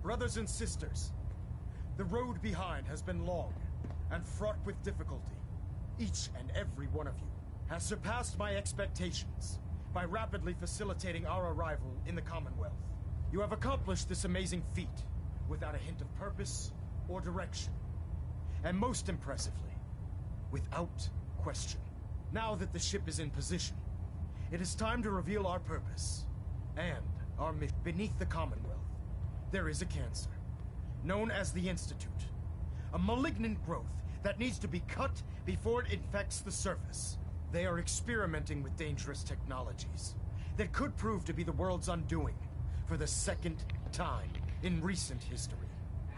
Brothers and sisters, the road behind has been long and fraught with difficulty. Each and every one of you has surpassed my expectations by rapidly facilitating our arrival in the Commonwealth. You have accomplished this amazing feat without a hint of purpose or direction. And most impressively, without question. Now that the ship is in position, it is time to reveal our purpose and our mission. Beneath the Commonwealth, there is a cancer, known as the Institute. A malignant growth that needs to be cut before it infects the surface. They are experimenting with dangerous technologies that could prove to be the world's undoing for the second time in recent history.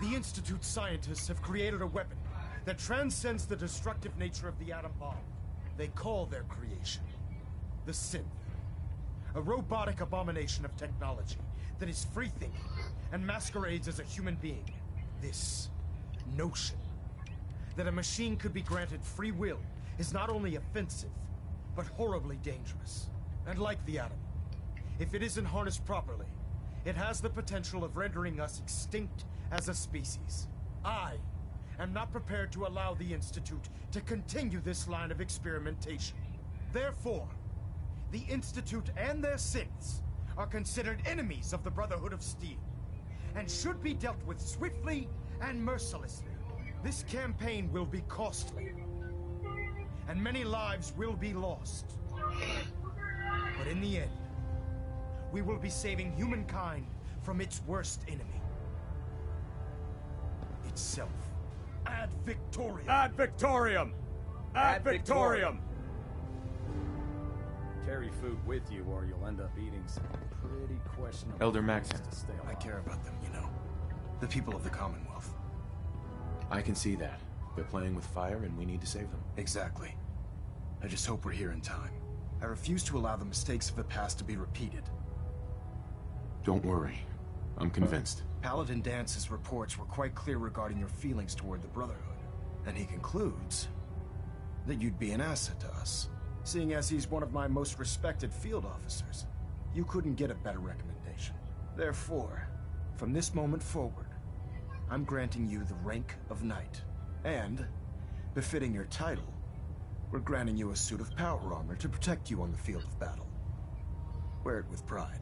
The Institute's scientists have created a weapon that transcends the destructive nature of the atom bomb. They call their creation the Synth, a robotic abomination of technology that is free-thinking and masquerades as a human being. This notion that a machine could be granted free will is not only offensive, but horribly dangerous. And like the atom, if it isn't harnessed properly, it has the potential of rendering us extinct as a species. I am not prepared to allow the Institute to continue this line of experimentation. Therefore, the Institute and their synths are considered enemies of the Brotherhood of Steel, and should be dealt with swiftly and mercilessly. This campaign will be costly, and many lives will be lost. But in the end, we will be saving humankind from its worst enemy. Itself. Ad Victoriam! Ad Victoriam! Ad Victoriam! Carry food with you or you'll end up eating some pretty questionable... Elder Maxon. I care about them, you know. The people of the Commonwealth. I can see that. They're playing with fire and we need to save them. Exactly. I just hope we're here in time. I refuse to allow the mistakes of the past to be repeated. Don't worry. I'm convinced. Paladin Dance's reports were quite clear regarding your feelings toward the Brotherhood. And he concludes that you'd be an asset to us. Seeing as he's one of my most respected field officers, you couldn't get a better recommendation. Therefore, from this moment forward, I'm granting you the rank of Knight. And, befitting your title, we're granting you a suit of power armor to protect you on the field of battle. Wear it with pride.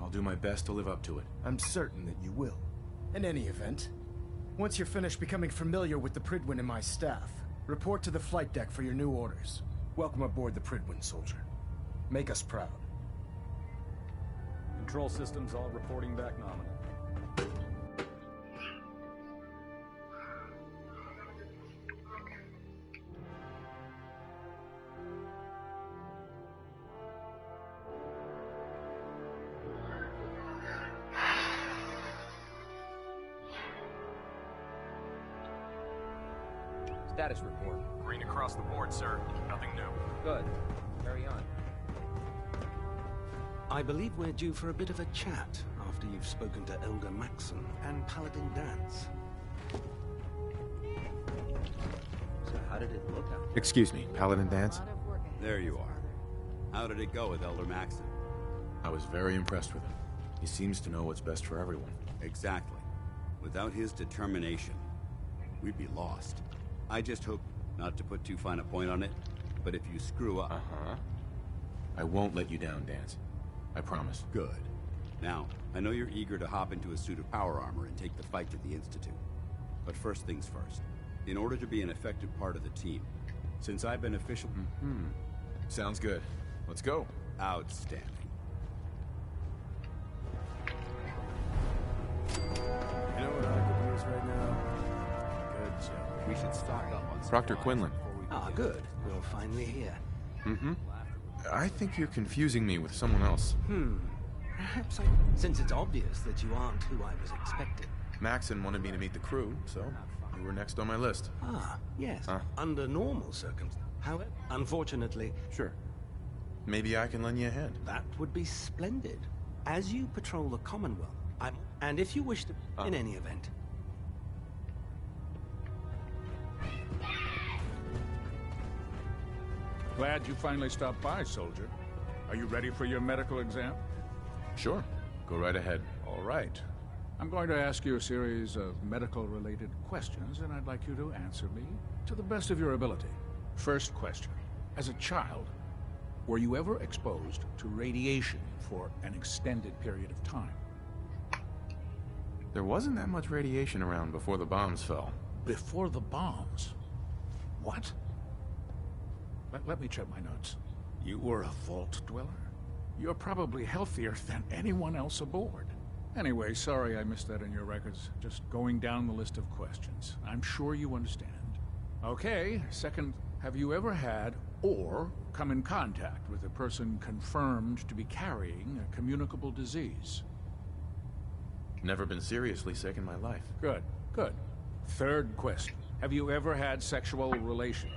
I'll do my best to live up to it. I'm certain that you will. In any event, once you're finished becoming familiar with the Prydwen and my staff, report to the flight deck for your new orders. Welcome aboard the Prydwen, soldier. Make us proud. Control systems all reporting back nominal. Status report. Green across the board, sir. Nothing new. Good. Carry on. I believe we're due for a bit of a chat after you've spoken to Elder Maxon and Paladin Dance. So how did it look out? Excuse me, Paladin Dance? There you are. How did it go with Elder Maxon? I was very impressed with him. He seems to know what's best for everyone. Exactly. Without his determination, we'd be lost. I just hope not to put too fine a point on it, but if you screw up... I won't let you down, Dance. I promise. Good. Now, I know you're eager to hop into a suit of power armor and take the fight to the Institute. But first things first. In order to be an effective part of the team, since I've been official... Sounds good. Let's go. Outstanding. You know what I could use right now? Good job. We should stock up on Proctor supplies Quinlan. before we Ah, begin. good. You're finally here. I think you're confusing me with someone else. Perhaps since it's obvious that you aren't who I was expecting. Maxon wanted me to meet the crew, so you were next on my list. Ah, yes. Huh? Under normal circumstances. However, unfortunately, Sure. Maybe I can lend you a hand. that would be splendid. As you patrol the Commonwealth, and if you wish to, in any event. Glad you finally stopped by, soldier. Are you ready for your medical exam? Sure. Go right ahead. All right. I'm going to ask you a series of medical-related questions, and I'd like you to answer me to the best of your ability. First question. As a child, were you ever exposed to radiation for an extended period of time? There wasn't that much radiation around before the bombs fell. Before the bombs? What? Let me check my notes. You were a vault dweller? You're probably healthier than anyone else aboard. Anyway, sorry I missed that in your records. Just going down the list of questions. I'm sure you understand. Okay, second, have you ever had or come in contact with a person confirmed to be carrying a communicable disease? Never been seriously sick in my life. Good, good. Third question. Have you ever had sexual relation?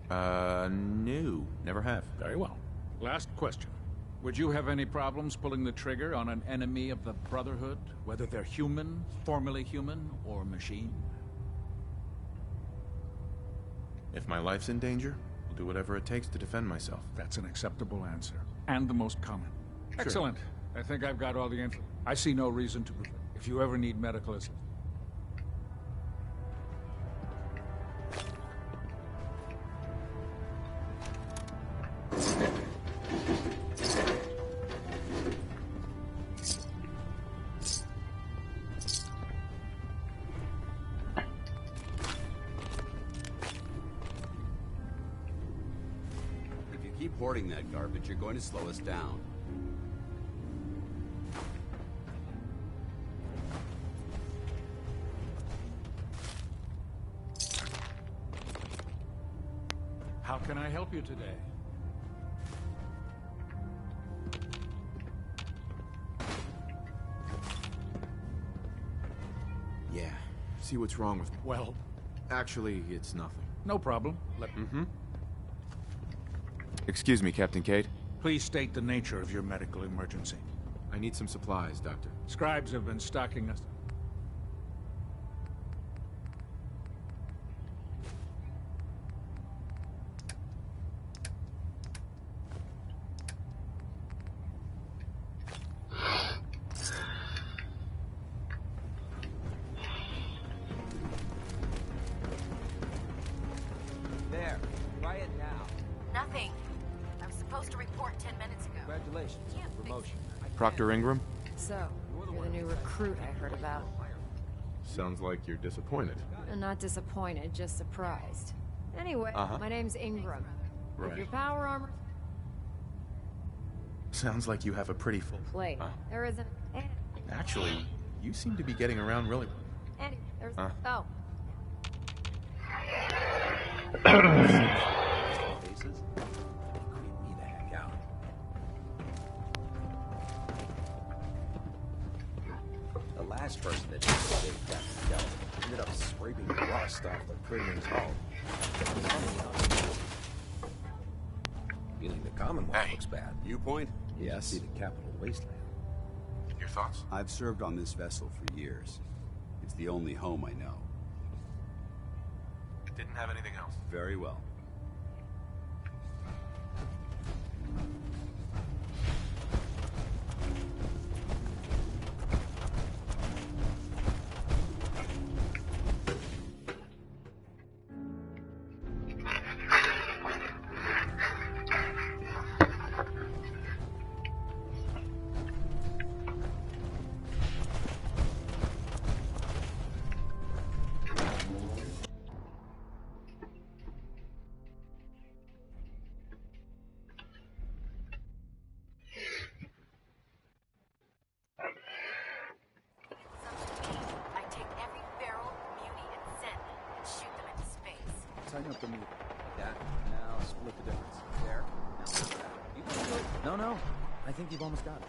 No. Never have. Very well. Last question. Would you have any problems pulling the trigger on an enemy of the Brotherhood, whether they're human, formerly human, or machine? If my life's in danger, I'll do whatever it takes to defend myself. That's an acceptable answer. And the most common. Excellent. I think I've got all the info. I see no reason to... If you ever need medical assistance... If you keep hoarding that garbage, you're going to slow us down. How can I help you today? Yeah. See what's wrong with me. Well, Actually, it's nothing. no problem. Excuse me, Captain Cade. Please state the nature of your medical emergency. I need some supplies, Doctor. Scribes have been stocking us. There. Quiet now. Nothing. I was supposed to report 10 minutes ago. Congratulations on Can't the promotion. Proctor Ingram? So, you're the new recruit I heard about. Sounds like you're disappointed. I'm not disappointed, just surprised. Anyway, Uh-huh. my name's Ingram. With Right. your power armor Sounds like you have a pretty full plate. There isn't any. Actually, you seem to be getting around really There's Huh. oh. Faces? They creep me the heck out. The last person that did that skeleton ended up scraping rust off the prison's hull. Feeling the Commonwealth Hey. looks bad. Viewpoint? Yes. See the capital wasteland. Your thoughts? I've served on this vessel for years. It's the only home I know. Didn't have anything else. Very well. up the meter. That. Now split the difference. There. Now split that. You can do it. No. I think you've almost got it.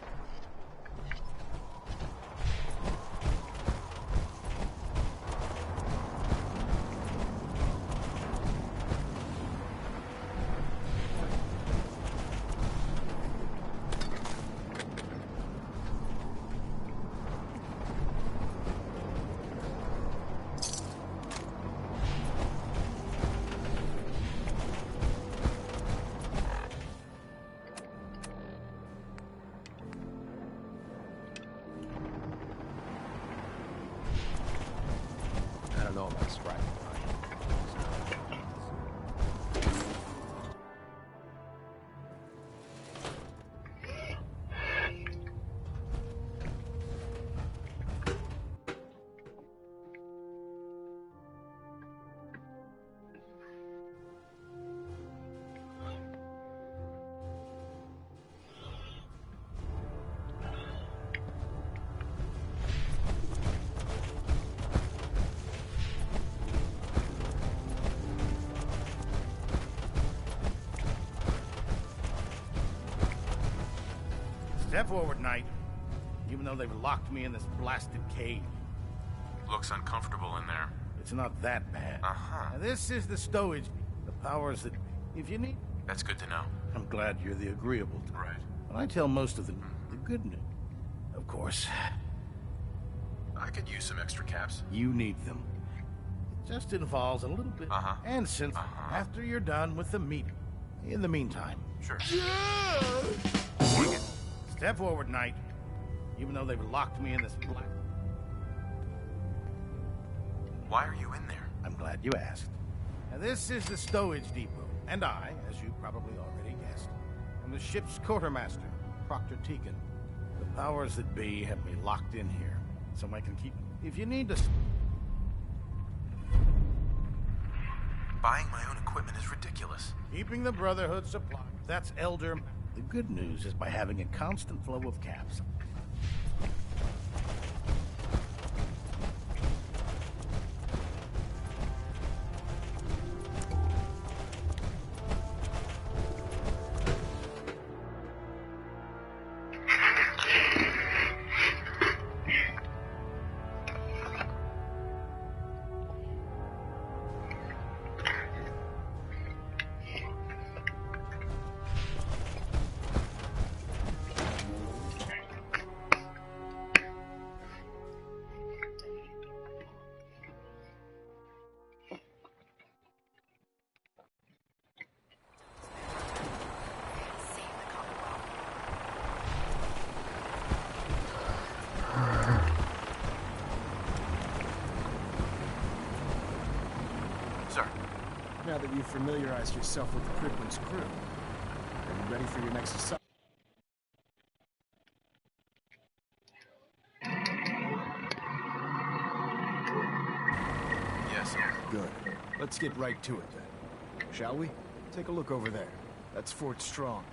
Step forward, Knight. Even though they've locked me in this blasted cage. Looks uncomfortable in there. It's not that bad. Uh-huh. Now, this is the stowage. The powers that... If you need... That's good to know. I'm glad you're the agreeable type. Right. But I tell most of the good news. Of course. I could use some extra caps. You need them. It just involves a little bit. Uh-huh. And since after you're done with the meeting. In the meantime. Sure. Step forward, Knight. Even though they've locked me in this black... Why are you in there? I'm glad you asked. Now, this is the stowage depot, and I, as you probably already guessed, am the ship's quartermaster, Proctor Tegan. The powers that be have me locked in here, so I can keep... If you need to... Buying my own equipment is ridiculous. Keeping the Brotherhood supplied. That's Elder... The good news is by having a constant flow of caps. Now that you've familiarized yourself with the Pridwin's crew, are you ready for your next assignment? Yes, sir. Good. Let's get right to it then. Shall we? Take a look over there. That's Fort Strong.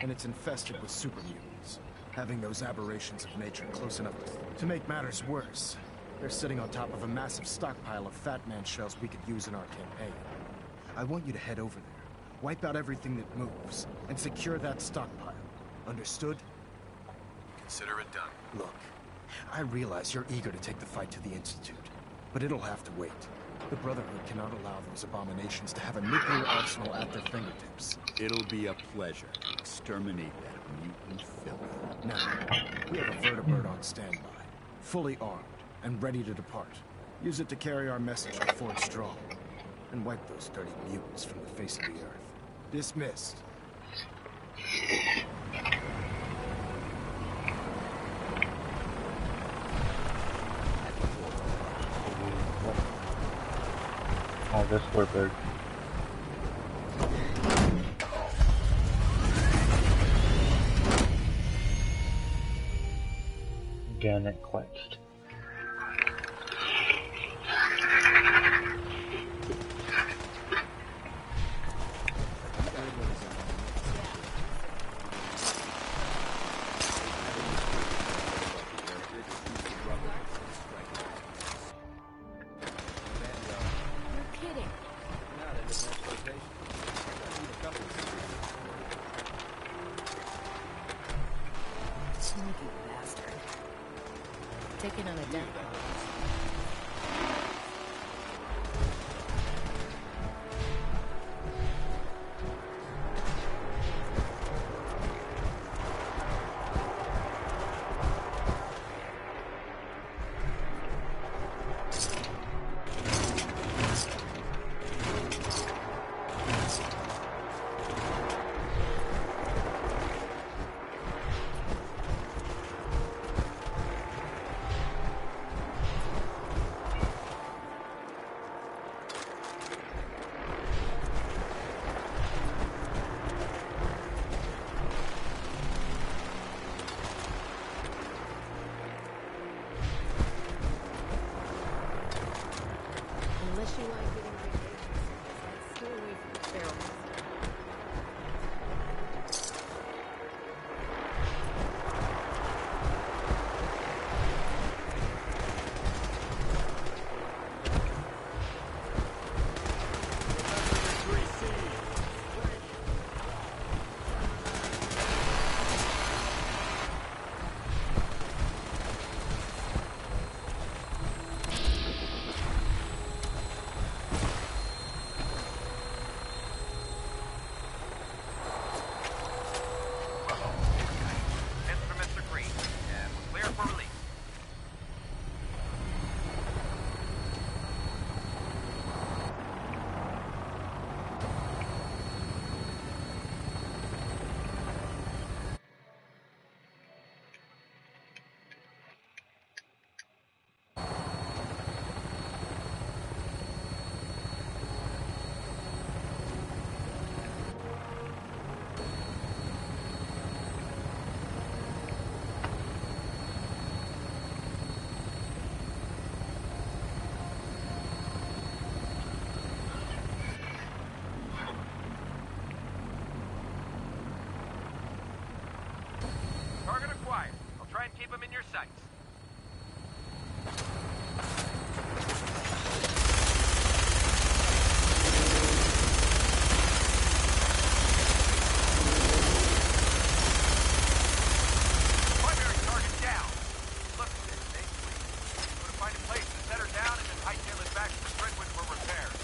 And it's infested with super mutants. Having those aberrations of nature close enough to make matters worse, they're sitting on top of a massive stockpile of Fat Man shells we could use in our campaign. I want you to head over there, wipe out everything that moves, and secure that stockpile. Understood? Consider it done. Look, I realize you're eager to take the fight to the Institute, but it'll have to wait. The Brotherhood cannot allow those abominations to have a nuclear arsenal at their fingertips. It'll be a pleasure to exterminate that mutant filth. Now, we have a vertibird on standby, fully armed and ready to depart. Use it to carry our message to Fort Strong, and wipe those dirty mutants from the face of the earth. Dismissed. Oh, this Warbird. Again, it clutched. taking on a death row. Unless you like getting radiation sickness, stay away from the barrels. Target acquired. I'll try and keep him in your sights. Primary target down. Look, stay sweet. We're gonna find a place to set her down and then hightail it back to Brentwood for repairs.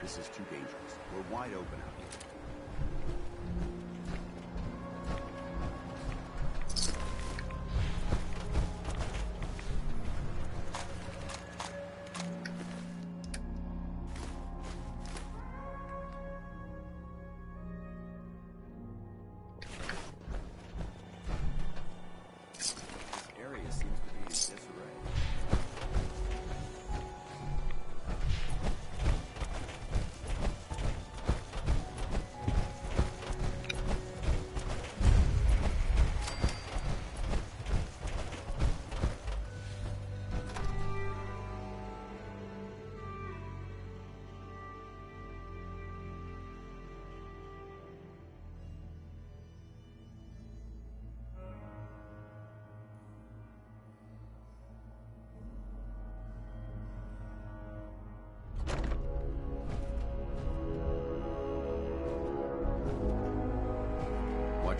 This is too dangerous. We're wide open out here. This area seems to be in disarray.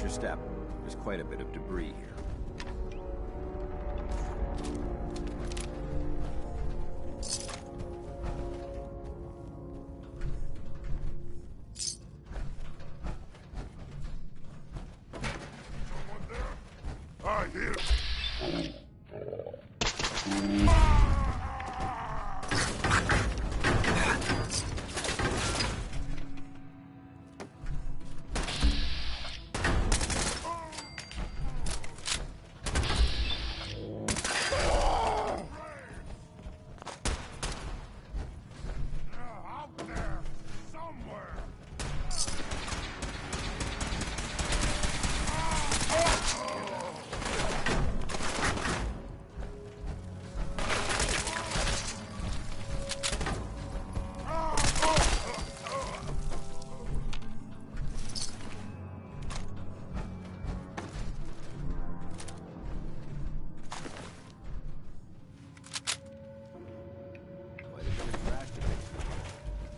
your step. There's quite a bit of debris here.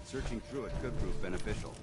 Searching through it could prove beneficial.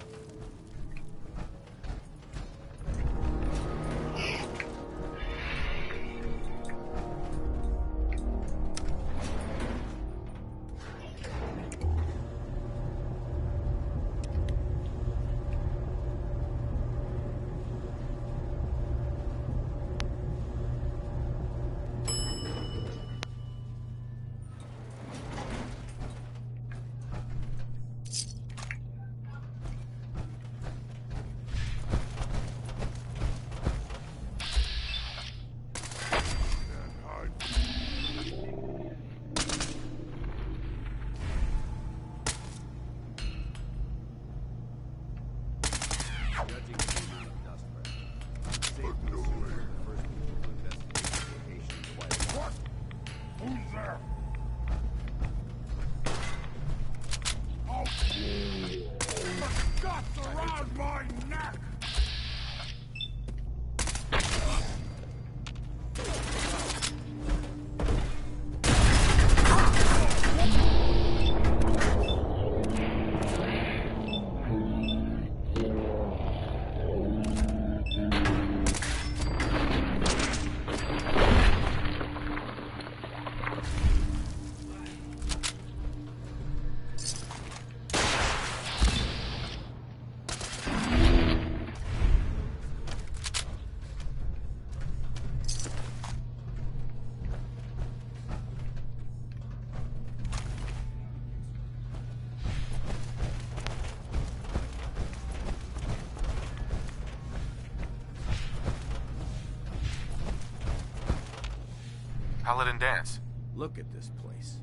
Paladin Danse. Look at this place.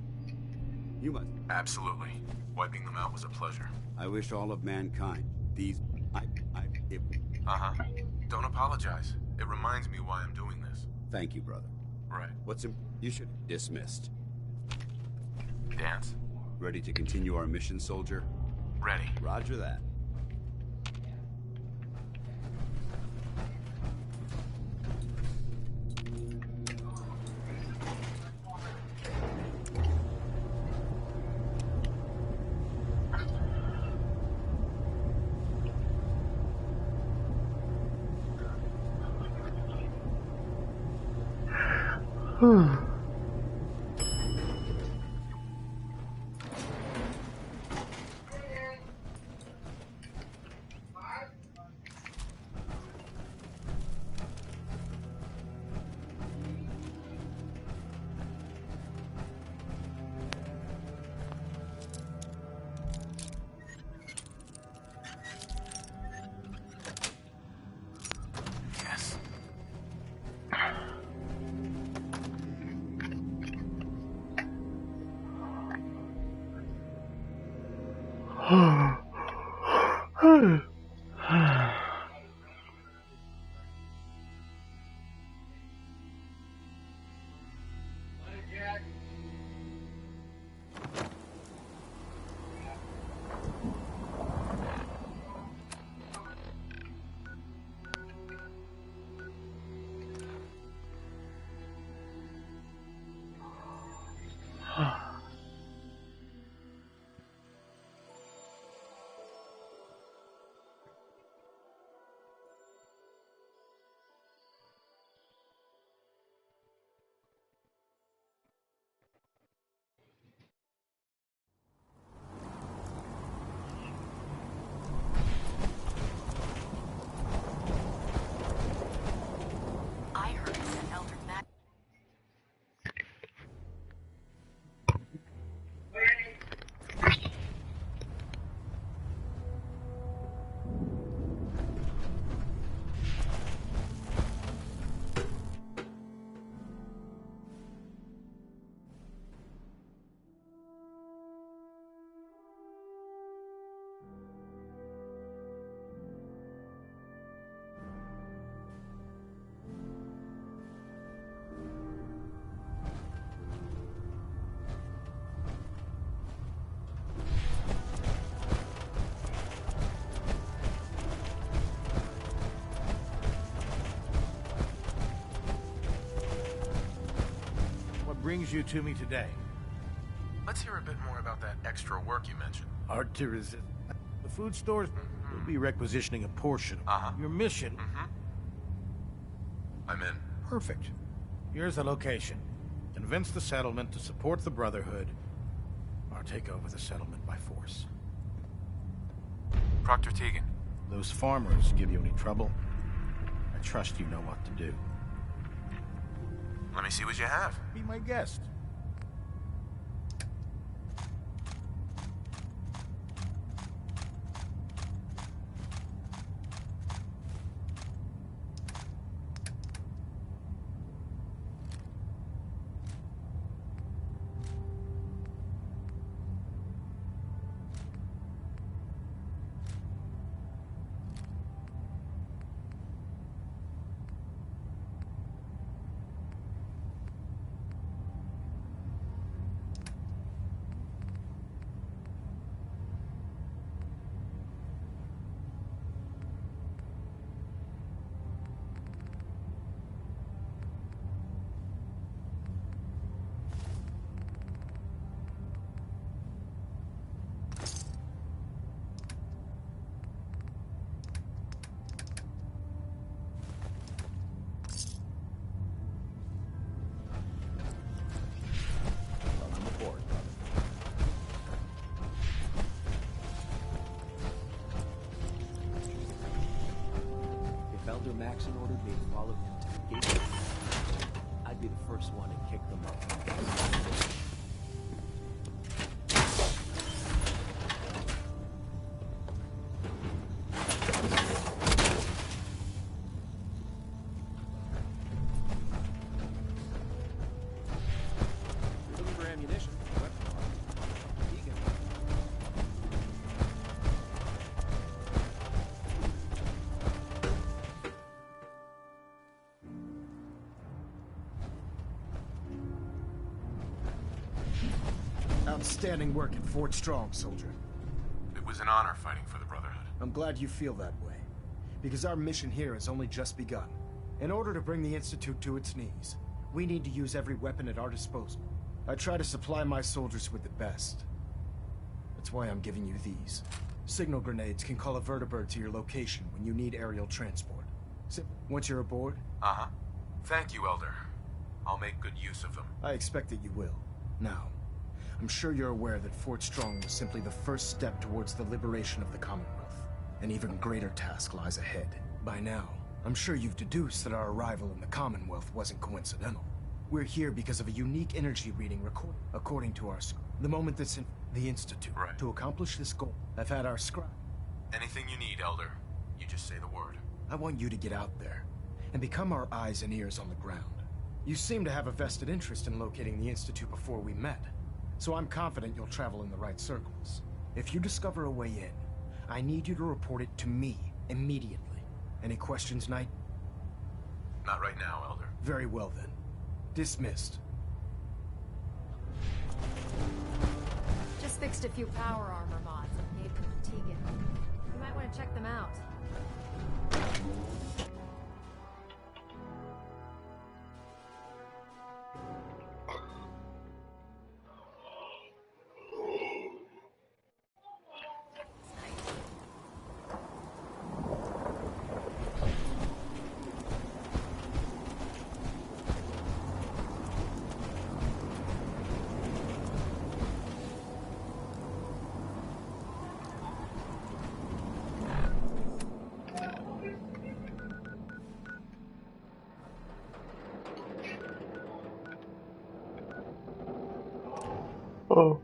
You must... Absolutely. Wiping them out was a pleasure. I wish all of mankind, these... Uh-huh. Don't apologize. It reminds me why I'm doing this. Thank you, brother. Right. You should... Dismissed. Danse? Ready to continue our mission, soldier? Ready. Roger that. what brings you to me today? Let's hear a bit more about that extra work you mentioned. Hard to resist. The food stores will be requisitioning a portion of your mission. I'm in. Perfect. Here's the location. Convince the settlement to support the Brotherhood, or take over the settlement by force. Proctor Tegan. Those farmers give you any trouble? I trust you know what to do. Let me see what you have. Be my guest. Elder Maxon ordered me to follow him to the gate, I'd be the first one to kick them up. Looking for ammunition, weapon arm. Egan. Outstanding work at Fort Strong, soldier. It was an honor fighting for the Brotherhood. I'm glad you feel that way, because our mission here has only just begun. In order to bring the Institute to its knees, we need to use every weapon at our disposal. I try to supply my soldiers with the best. That's why I'm giving you these. Signal grenades can call a vertibird to your location when you need aerial transport. Once you're aboard... Thank you, Elder. I'll make good use of them. I expect that you will. Now, I'm sure you're aware that Fort Strong was simply the first step towards the liberation of the Commonwealth. An even greater task lies ahead. By now, I'm sure you've deduced that our arrival in the Commonwealth wasn't coincidental. We're here because of a unique energy reading recorded, according to our scribe. The moment that's in the Institute. Right. To accomplish this goal, I've had our scribe. Anything you need, Elder. You just say the word. I want you to get out there and become our eyes and ears on the ground. You seem to have a vested interest in locating the Institute before we met, so I'm confident you'll travel in the right circles. If you discover a way in, I need you to report it to me immediately. Any questions, Knight? Not right now, Elder. Very well then. Dismissed. Just fixed a few power armor mods and gave them to Tegan. You might want to check them out. Oh.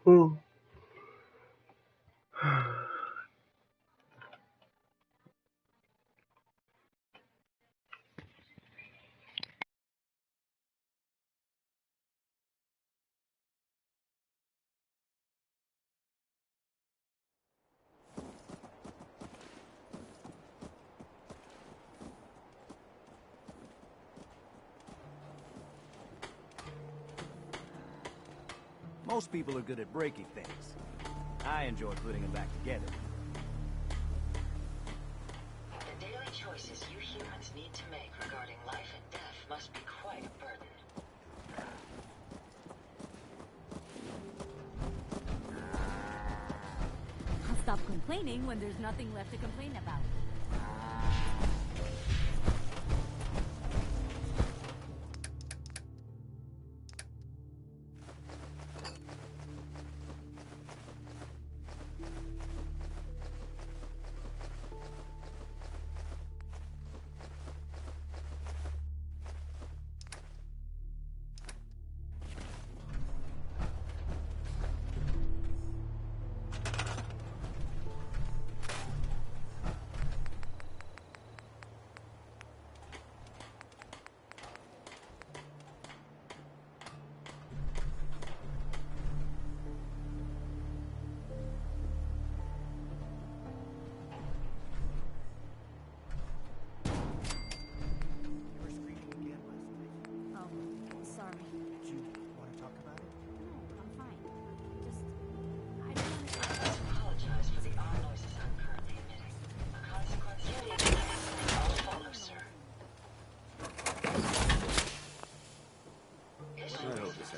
Oh. Most people are good at breaking things. I enjoy putting them back together. The daily choices you humans need to make regarding life and death must be quite a burden. I'll stop complaining when there's nothing left to complain about.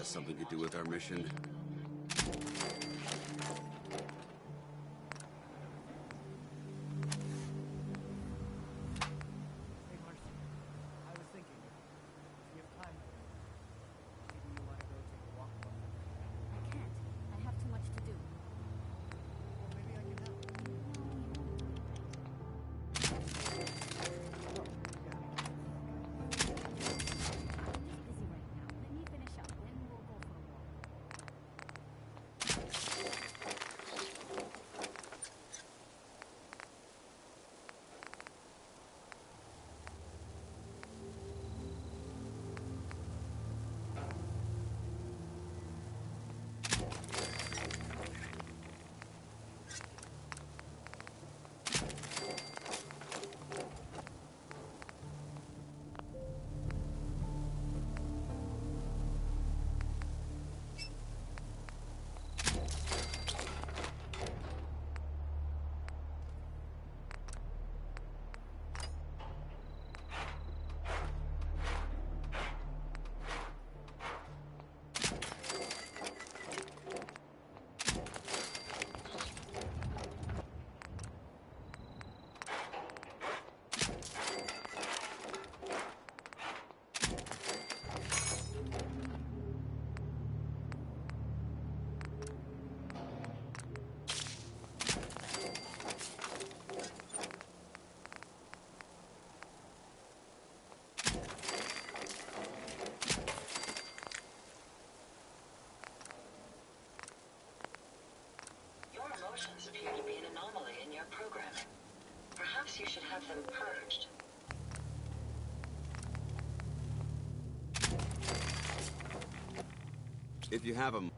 Something to do with our mission. Emotions appear to be an anomaly in your programming. Perhaps you should have them purged. If you have them...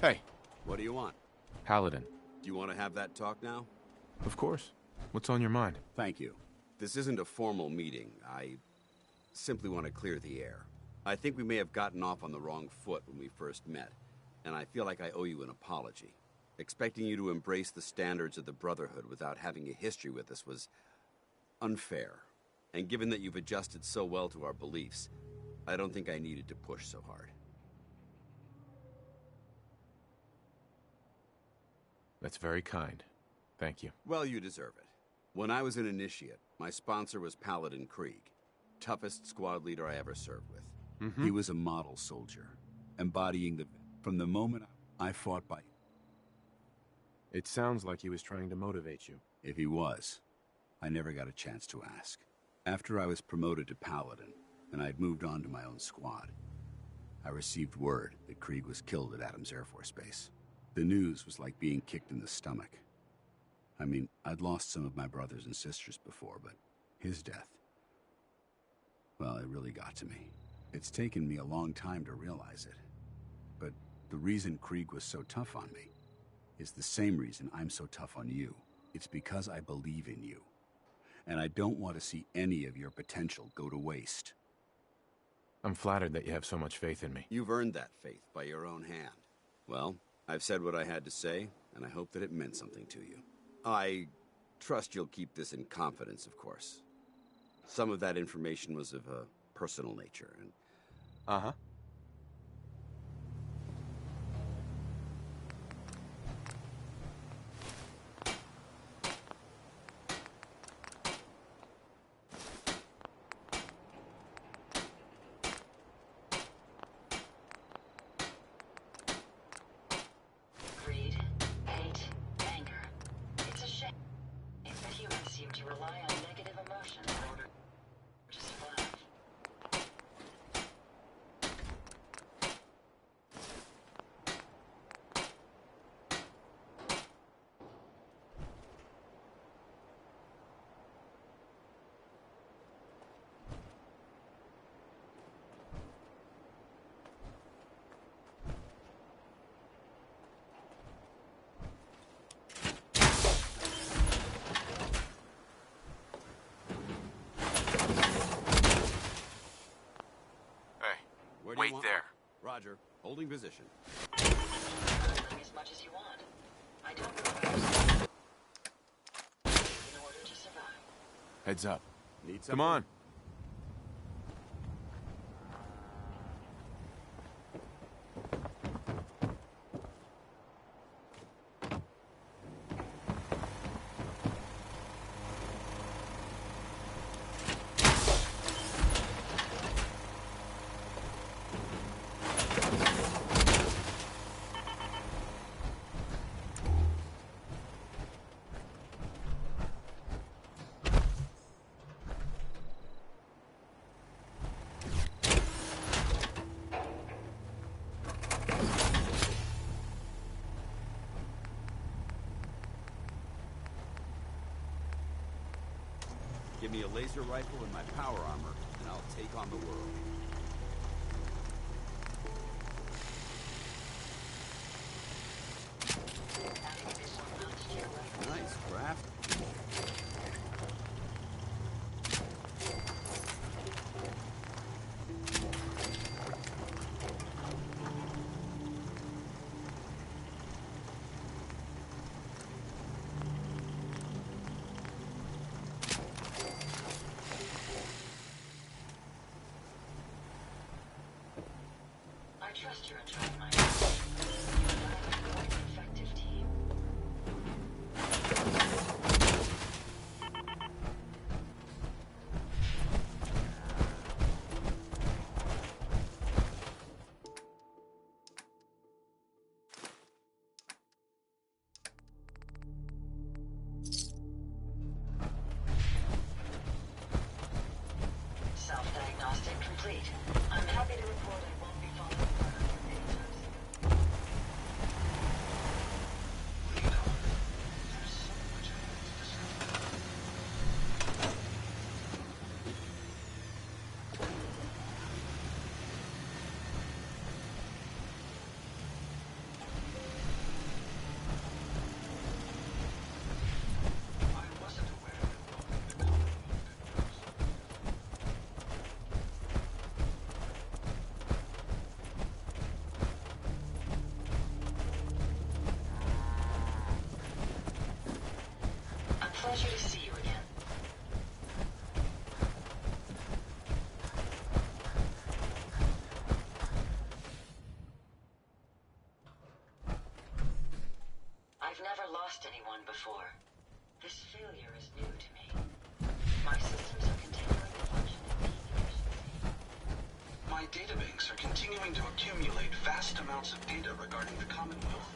Hey. What do you want? Paladin. Do you want to have that talk now? Of course. What's on your mind? Thank you. This isn't a formal meeting. I simply want to clear the air. I think we may have gotten off on the wrong foot when we first met, and I feel like I owe you an apology. Expecting you to embrace the standards of the Brotherhood without having a history with us was unfair. And given that you've adjusted so well to our beliefs, I don't think I needed to push so hard. That's very kind. Thank you. Well, you deserve it. When I was an initiate, my sponsor was Paladin Krieg, toughest squad leader I ever served with. He was a model soldier, embodying the... From the moment I fought by... It sounds like he was trying to motivate you. If he was, I never got a chance to ask. After I was promoted to Paladin, and I'd moved on to my own squad, I received word that Krieg was killed at Adams Air Force Base. The news was like being kicked in the stomach. I mean, I'd lost some of my brothers and sisters before, but his death... Well, it really got to me. It's taken me a long time to realize it. But the reason Krieg was so tough on me is the same reason I'm so tough on you. It's because I believe in you. And I don't want to see any of your potential go to waste. I'm flattered that you have so much faith in me. You've earned that faith by your own hand. Well, I've said what I had to say, and I hope that it meant something to you. I trust you'll keep this in confidence, of course. Some of that information was of a personal nature, and... Uh-huh. Greed, hate, anger. It's a shame that humans seem to rely on negative emotions in order to survive. Where do you Wait want there. Roger. Holding position. As much as you want. I don't require in order to survive. Heads up. Need Come on. Give me a laser rifle and my power armor, and I'll take on the world. Nice craft. I trust you're enjoying my company. You and I are quite an effective team. Self-diagnostic complete. I'm happy to report I won't be following further anytime soon. A pleasure to see you again. I've never lost anyone before. This failure is new to me. My systems are continuing to function at peak efficiency. My databanks are continuing to accumulate vast amounts of data regarding the Commonwealth.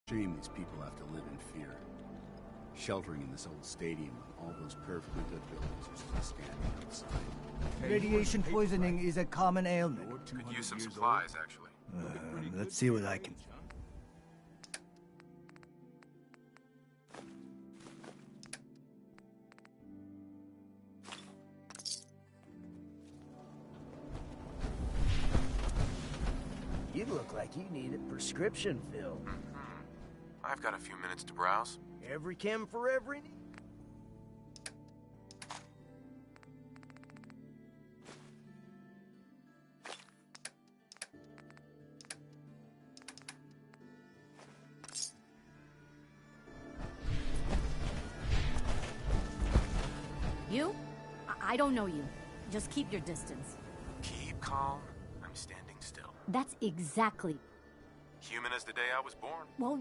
Shame these people have to live in fear. Sheltering in this old stadium when all those perfectly good buildings are still standing outside. Radiation poisoning is a common ailment. Could use some supplies, actually. Let's see what I can... You look like you need a prescription filled. I've got a few minutes to browse. Every chem for every need. You? I don't know you. Just keep your distance. Keep calm. I'm standing still. That's exactly... Human as the day I was born. Well,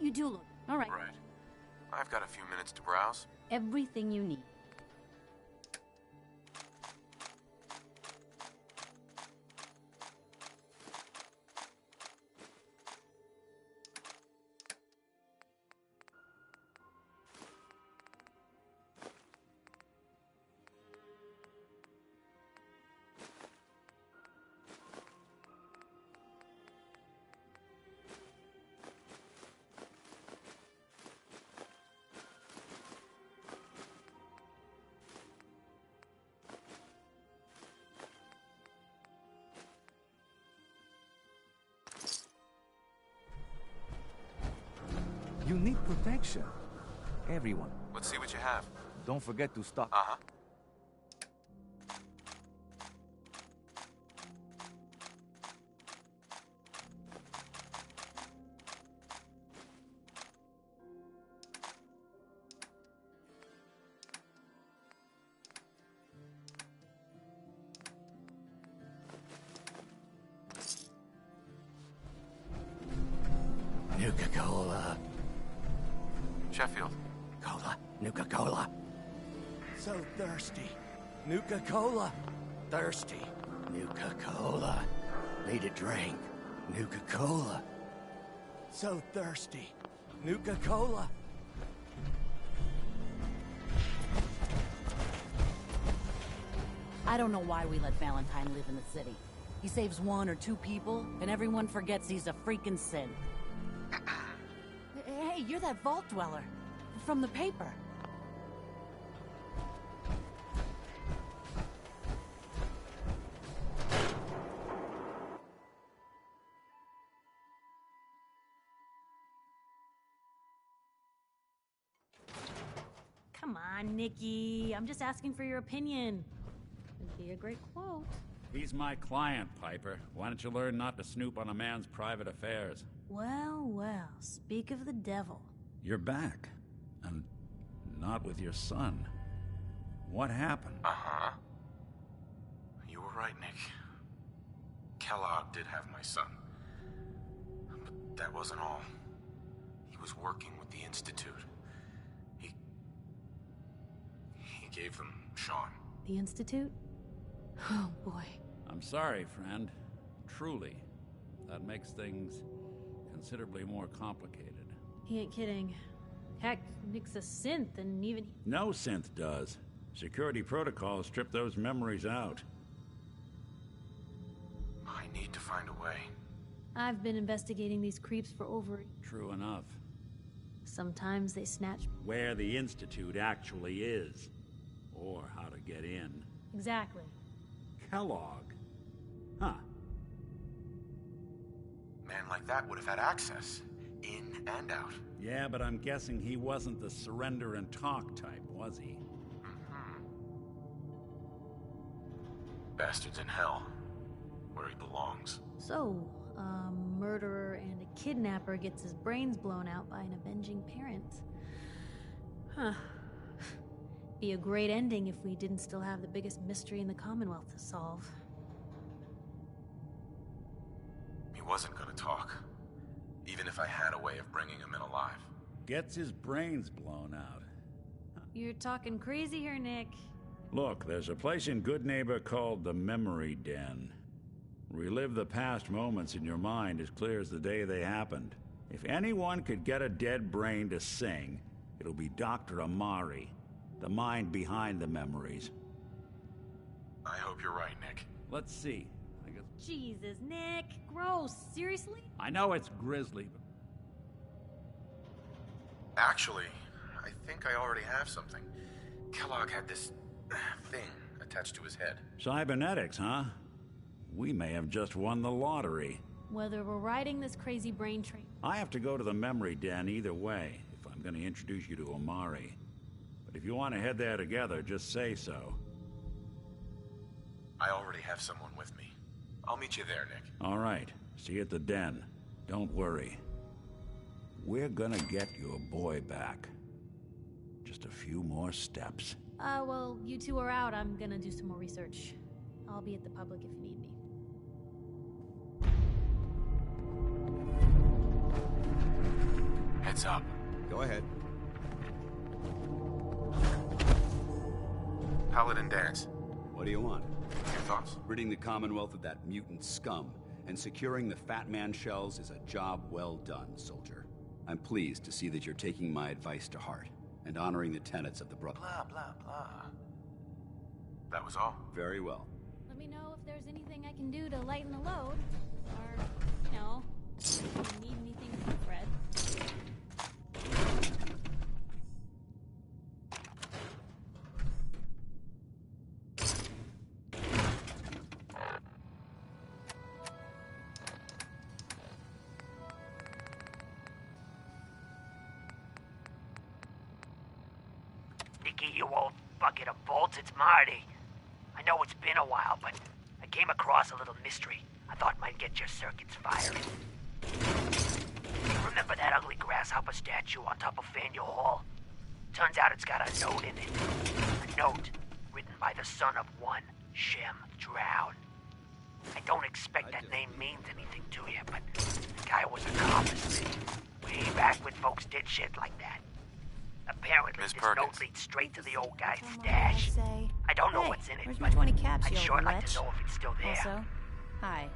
you do look... All right. Right. I've got a few minutes to browse. Everything you need. You need protection. Everyone. Let's see what you have. Don't forget to stop. Uh-huh. Nuka-Cola. Sheffield. Cola. Nuka-Cola. So thirsty. Nuka-Cola. Thirsty. Nuka-Cola. Need a drink. Nuka-Cola. So thirsty. Nuka-Cola. I don't know why we let Valentine live in the city. He saves 1 or 2 people, and everyone forgets he's a freaking sin. Hey, you're that vault dweller. From the paper. Come on, Nikki. I'm just asking for your opinion. It'd be a great quote. He's my client, Piper. Why don't you learn not to snoop on a man's private affairs? Well, well, speak of the devil. You're back. And not with your son. What happened? Uh-huh. You were right, Nick. Kellogg did have my son. But that wasn't all. He was working with the Institute. He gave them Sean. The Institute? Oh, boy. I'm sorry, friend. Truly. That makes things considerably more complicated. He ain't kidding. Heck, Nick's a synth, and even... No synth does. Security protocols strip those memories out. I need to find a way. I've been investigating these creeps for over... True enough. Sometimes they snatch... Where the Institute actually is. Or how to get in. Exactly. Kellogg. Huh. Man like that would have had access. In and out. Yeah, but I'm guessing he wasn't the surrender and talk type, was he? Bastard's in hell. Where he belongs. So, a murderer and a kidnapper gets his brains blown out by an avenging parent. Huh. Be a great ending if we didn't still have the biggest mystery in the Commonwealth to solve. He wasn't gonna talk. Even if I had a way of bringing him in alive. Gets his brains blown out. You're talking crazy here, Nick. Look, there's a place in Goodneighbor called the Memory Den. Relive the past moments in your mind as clear as the day they happened. If anyone could get a dead brain to sing, it'll be Dr. Amari, the mind behind the memories. I hope you're right, Nick. Let's see. I guess... Jesus, Nick. Gross. Seriously? I know it's grisly, but... Actually, I think I already have something. Kellogg had this thing attached to his head. Cybernetics, huh? We may have just won the lottery. Whether we're riding this crazy brain train... I have to go to the memory den either way, if I'm going to introduce you to Omari. But if you want to head there together, just say so. I already have someone with me. I'll meet you there, Nick. All right. See you at the den. Don't worry. We're gonna get your boy back. Just a few more steps. Well, you two are out. I'm gonna do some more research. I'll be at the public if you need me. Heads up. Go ahead. Paladin Danse. What do you want? Your thoughts? Ridding the Commonwealth of that mutant scum and securing the Fat Man shells is a job well done, soldier. I'm pleased to see that you're taking my advice to heart and honoring the tenets of the Brotherhood. Blah, blah, blah. That was all? Very well. Let me know if there's anything I can do to lighten the load. Or, you know, if you need anything from Fred. Nicky, you old bucket of bolts, it's Marty. I know it's been a while, but I came across a little mystery I thought might get your circuits firing. You remember that ugly grasshopper statue on top of Faneuil Hall? Turns out it's got a note in it. A note written by the son of one Shem Drown. I don't expect that name means anything to you, but the guy was a copper way back when folks did shit like that. Apparently, Miss this Perkins. note leads straight to the old guy's stash. I don't know what's in it, where's but my 20 caps, I'd you sure old like wretch? to know if it's still there. Also, hi.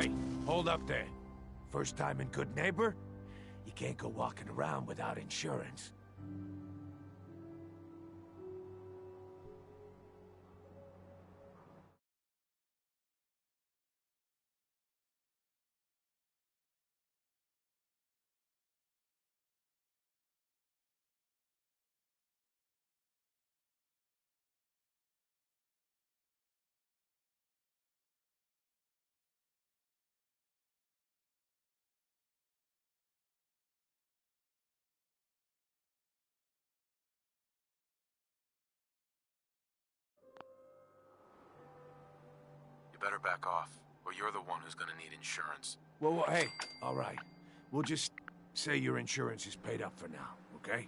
Hey, hold up there. First time in Good Neighbor? You can't go walking around without insurance. You better back off, or you're the one who's gonna need insurance. Well, hey, all right. We'll just say your insurance is paid up for now, okay?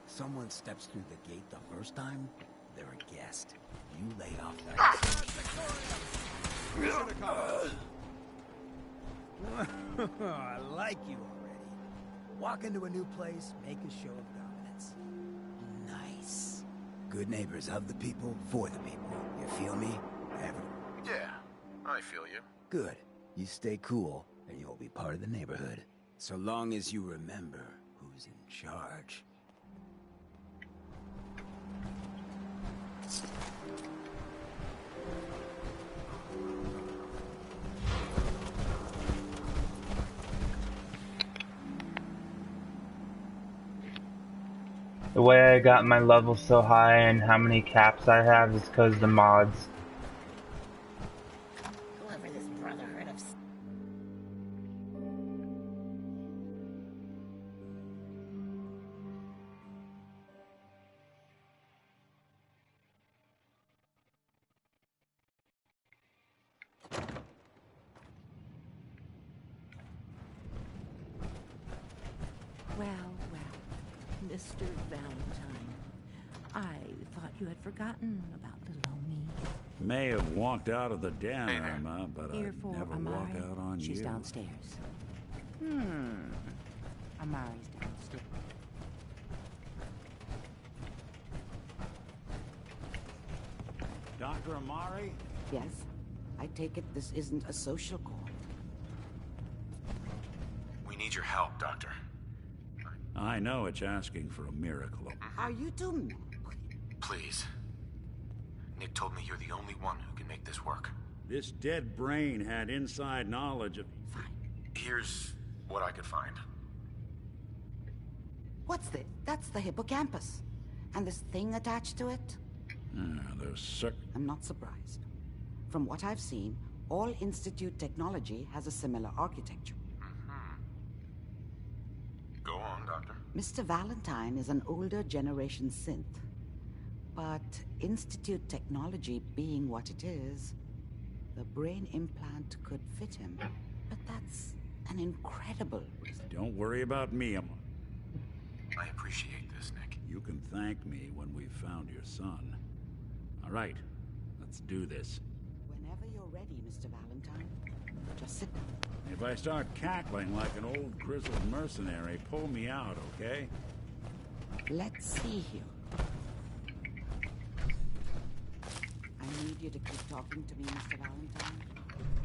Someone steps through the gate the first time, they're a guest. You lay off that. I like you already. Walk into a new place, make a show of dominance. Nice. Good neighbors of the people, for the people. You feel me? Yeah, I feel you. Good. You stay cool, and you'll be part of the neighborhood. So long as you remember who's in charge. The way I got my level so high and how many caps I have is because the mods. Whoever this Brotherhood of... Well, Mr. Valentine, I thought you had forgotten about little old me. May have walked out of the den, Irma, but Here I'd for never Amari. walk out on She's you. downstairs. Amari's downstairs. Dr. Amari? Yes? I take it this isn't a social call. We need your help, Doctor. I know it's asking for a miracle. Are you two... Please. Nick told me you're the only one who can make this work. This dead brain had inside knowledge of... Here's what I could find. What's this? That's the hippocampus. And this thing attached to it? There's I'm not surprised. From what I've seen, all Institute technology has a similar architecture. Go on, Doctor. Mr. Valentine is an older generation synth. But Institute technology being what it is, the brain implant could fit him. But that's an incredible risk. Don't worry about me, Emma. I appreciate this, Nick. You can thank me when we've found your son. All right, let's do this. Whenever you're ready, Mr. Valentine, just sit down. If I start cackling like an old grizzled mercenary, pull me out, okay? Let's see here. I need you to keep talking to me, Mr. Valentine.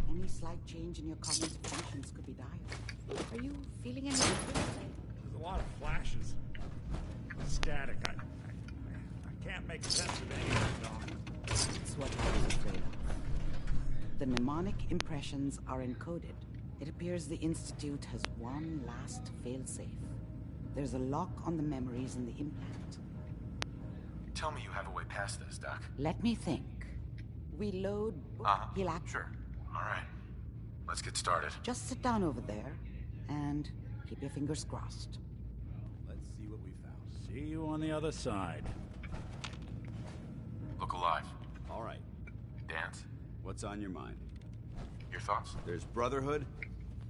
Any slight change in your cognitive functions could be dire. Are you feeling any different? There's a lot of flashes. Static. I can't make sense of any of it, Doc. That's what I was afraid of. The mnemonic impressions are encoded. It appears the Institute has one last failsafe. There's a lock on the memories in the implant. Tell me you have a way past this, Doc. Let me think. We load... He'll act... Sure. All right. Let's get started. Just sit down over there and keep your fingers crossed. Let's see what we found. See you on the other side. Look alive. All right. Dance. What's on your mind? Your thoughts? There's Brotherhood,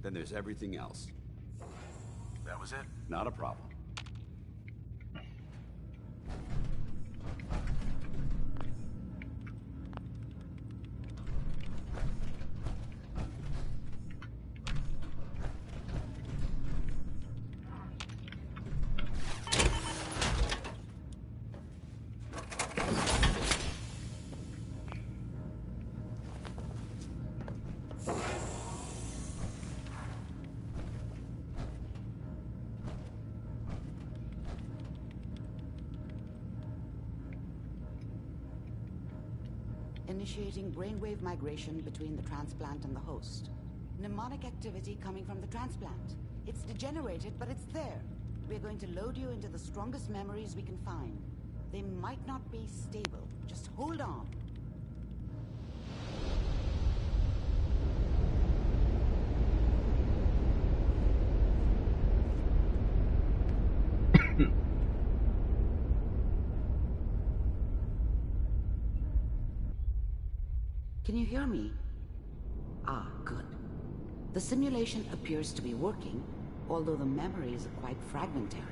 then there's everything else. That was it? Not a problem. Initiating brainwave migration between the transplant and the host. Mnemonic activity coming from the transplant. It's degenerated, but it's there. We're going to load you into the strongest memories we can find. They might not be stable. Just hold on. Can you hear me? Ah, good. The simulation appears to be working, although the memories are quite fragmentary.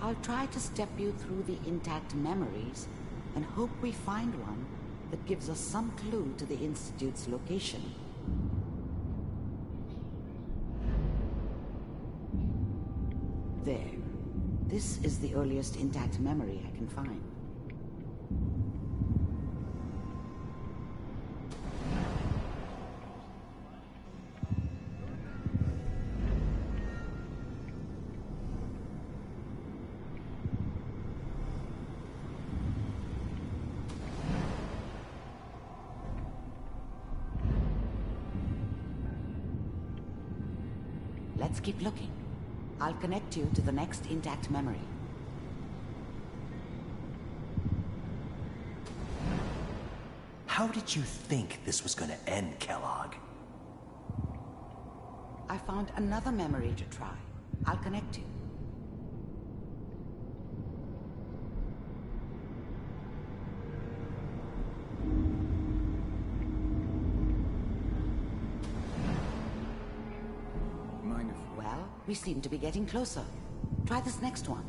I'll try to step you through the intact memories and hope we find one that gives us some clue to the Institute's location. There. This is the earliest intact memory I can find. Let's keep looking. I'll connect you to the next intact memory. How did you think this was gonna end, Kellogg? I found another memory to try. I'll connect you. Well, we seem to be getting closer. Try this next one.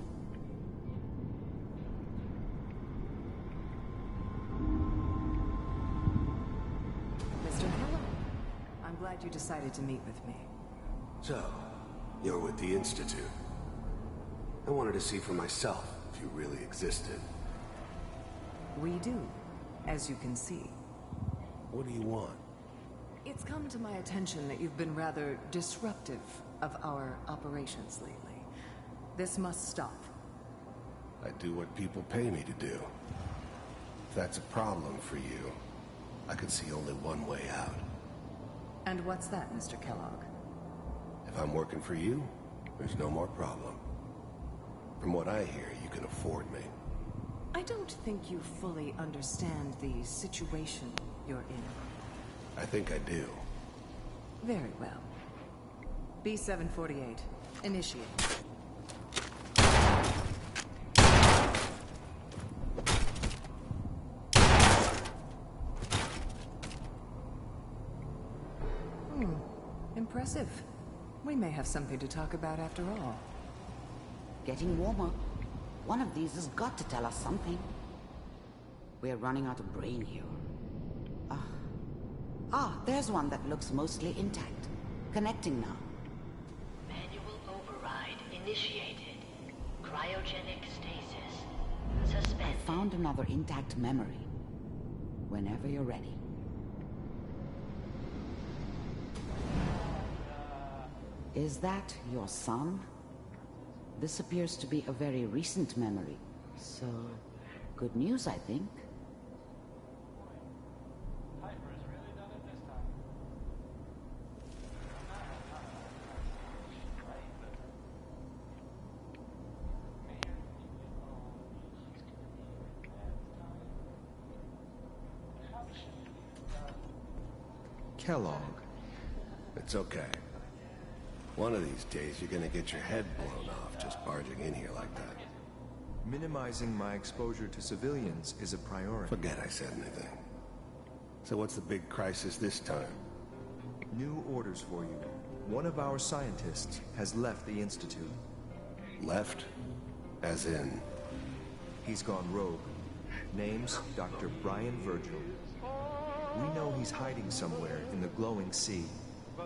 Mr. Kellogg, I'm glad you decided to meet with me. So, you're with the Institute. I wanted to see for myself if you really existed. We do, as you can see. What do you want? It's come to my attention that you've been rather disruptive of our operations lately. This must stop. I do what people pay me to do. If that's a problem for you, I could see only one way out. And what's that, Mr. Kellogg? If I'm working for you, there's no more problem. From what I hear, you can afford me. I don't think you fully understand the situation you're in. I think I do. Very well. B-748, initiate. Impressive. We may have something to talk about after all. Getting warmer. One of these has got to tell us something. We're running out of brain here. There's one that looks mostly intact. Connecting now. Manual override initiated. Cryogenic stasis. Suspended. I found another intact memory. Whenever you're ready. Is that your son? This appears to be a very recent memory. So, good news, I think. Kellogg. It's okay. One of these days, you're gonna get your head blown off just barging in here like that. Minimizing my exposure to civilians is a priority. Forget I said anything. So what's the big crisis this time? New orders for you. One of our scientists has left the Institute. Left? As in? He's gone rogue. Name's Dr. Brian Virgil. We know he's hiding somewhere in the glowing sea.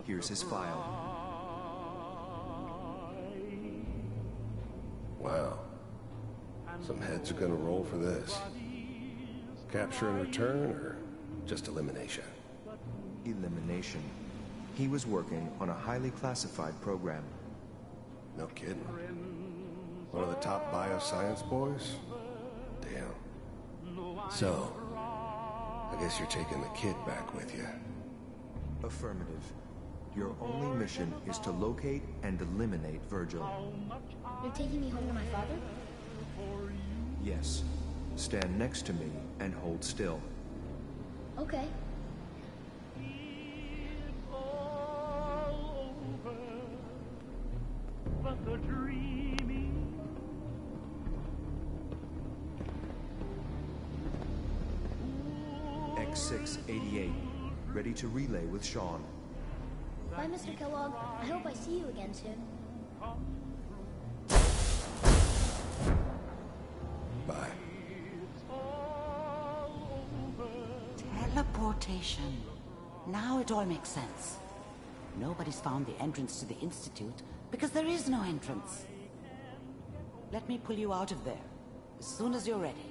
Here's his file. Wow. Some heads are gonna roll for this. Capture and return, or just elimination? Elimination. He was working on a highly classified program. No kidding. One of the top bioscience boys? Damn. So, I guess you're taking the kid back with you. Affirmative. Your only mission is to locate and eliminate Virgil. You're taking me home to my father? Yes. Stand next to me and hold still. Okay. X688. Ready to relay with Sean. Bye, Mr. Kellogg. I hope I see you again soon. Bye. Teleportation. Now it all makes sense. Nobody's found the entrance to the Institute because there is no entrance. Let me pull you out of there as soon as you're ready.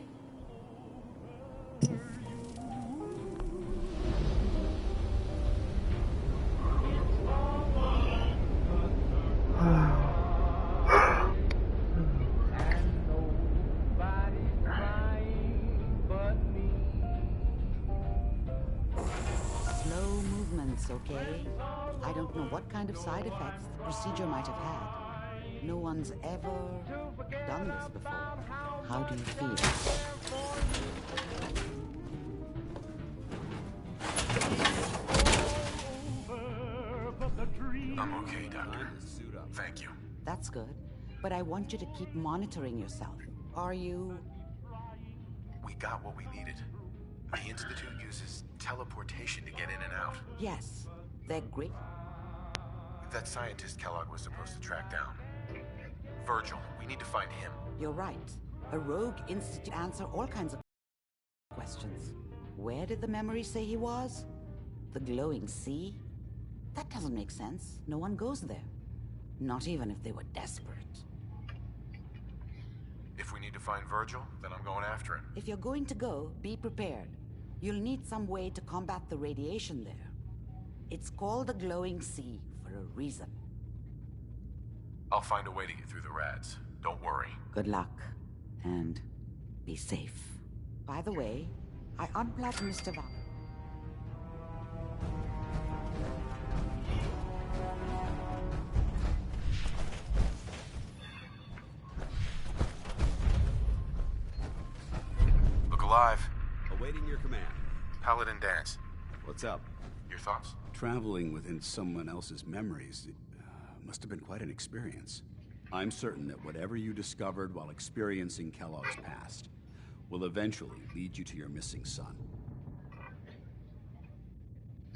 Slow movements, okay? I don't know what kind of side effects the procedure might have had. No one's ever done this before. How do you feel? I'm okay, Doctor. Thank you. That's good, but I want you to keep monitoring yourself. Are you... We got what we needed. The Institute uses teleportation to get in and out. Yes, they're great. That scientist Kellogg was supposed to track down. Virgil, we need to find him. You're right. A rogue institute answer all kinds of questions. Where did the memory say he was? The glowing sea? That doesn't make sense. No one goes there. Not even if they were desperate. If we need to find Virgil, then I'm going after him. If you're going to go, be prepared. You'll need some way to combat the radiation there. It's called the glowing sea for a reason. I'll find a way to get through the rads. Don't worry. Good luck. And be safe. By the way, I unplugged Mr. Val. Look alive. Awaiting your command. Paladin Danse. What's up? Your thoughts? Traveling within someone else's memories must have been quite an experience. I'm certain that whatever you discovered while experiencing Kellogg's past will eventually lead you to your missing son.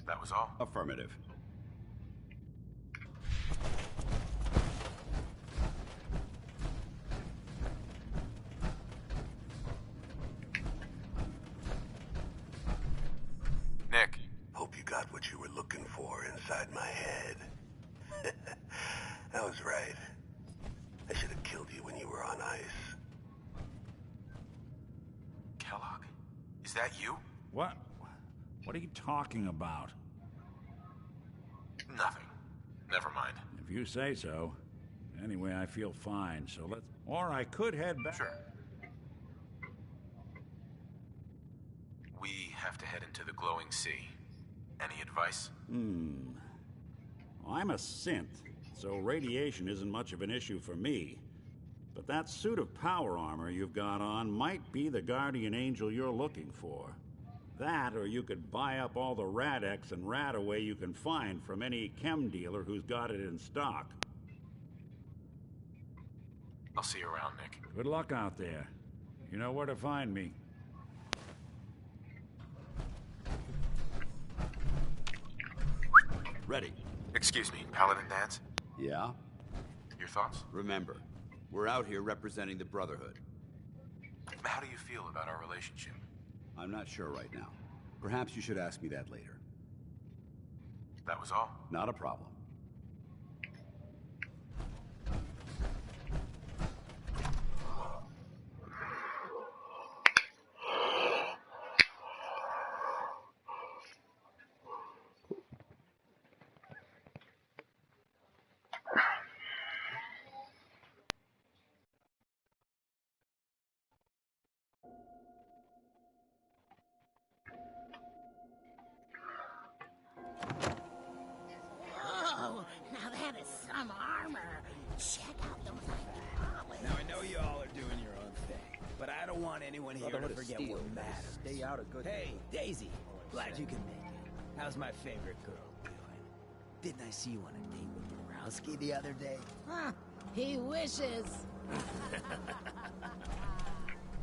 That was all? Affirmative. Nick. Hope you got what you were looking for inside my head. I was right. I should have killed you when you were on ice. Kellogg, is that you? What? What are you talking about? Nothing. Never mind. If you say so. Anyway, I feel fine, so let's... Or I could head back... Sure. We have to head into the glowing sea. Any advice? I'm a synth, so radiation isn't much of an issue for me. But that suit of power armor you've got on might be the guardian angel you're looking for. That, or you could buy up all the Rad-X and Radaway you can find from any chem dealer who's got it in stock. I'll see you around, Nick. Good luck out there. You know where to find me. Ready. Excuse me, Paladin Danse? Yeah? Your thoughts? Remember, we're out here representing the Brotherhood. How do you feel about our relationship? I'm not sure right now. Perhaps you should ask me that later. That was all? Not a problem. want anyone here to forget what matters. Stay out of good. Hey, Daisy. Glad you can make it. How's my favorite girl doing? Didn't I see you on a date with Borowski the other day? Huh, he wishes.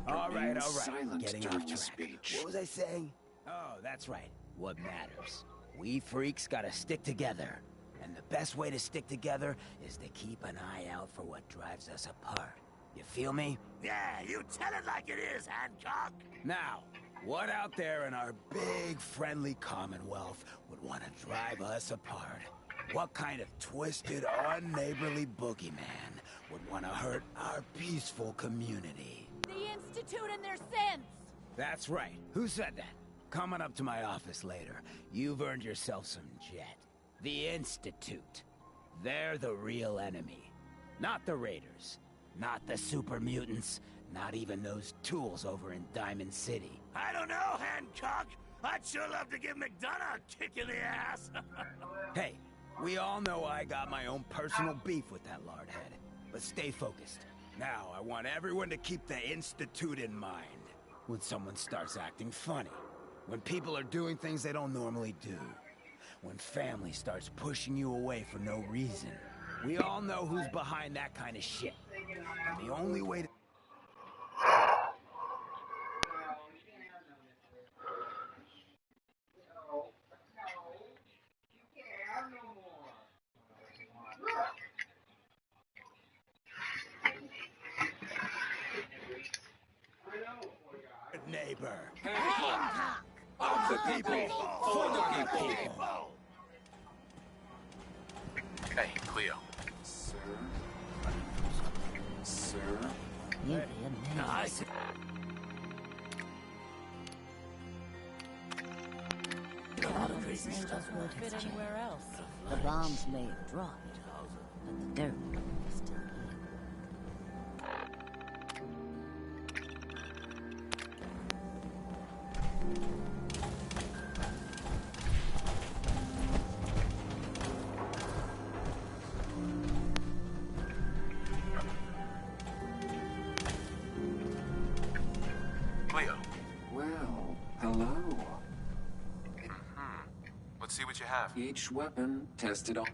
All right. Silence Getting during off the track. speech. What was I saying? Oh, that's right. What matters. We freaks gotta stick together. And the best way to stick together is to keep an eye out for what drives us apart. You feel me? Yeah, you tell it like it is, Hancock. Now, what out there in our big, friendly Commonwealth would want to drive us apart? What kind of twisted, unneighborly boogeyman would want to hurt our peaceful community? The Institute and their sins! That's right. Who said that? Coming up to my office later, you've earned yourself some jet. The Institute. They're the real enemy. Not the Raiders. Not the super mutants. Not even those tools over in Diamond City. I don't know, Hancock. I'd sure love to give McDonough a kick in the ass. Hey, we all know I got my own personal beef with that lardhead. But stay focused. Now, I want everyone to keep the Institute in mind. When someone starts acting funny. When people are doing things they don't normally do. When family starts pushing you away for no reason. We all know who's behind that kind of shit. And the only way to... Neighbor. Hancock! Of the people, for the people. Hey, Cleo. Sir? You be a Nice. A lot of crazy stuff would fit anywhere else. The bombs may have dropped, but the dirt is still here. Cleo. Well, hello. Let's see what you have. Each weapon tested on...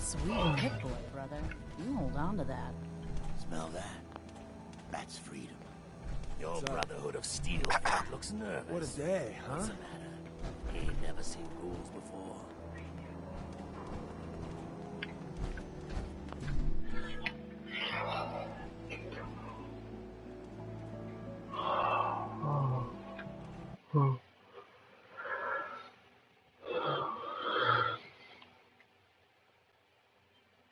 Sweet pick boy, brother. You hold on to that. Smell that? That's freedom. Your Brotherhood of Steel looks nervous. What a day, huh? What's the matter? He ain't never seen ghouls before. Oh.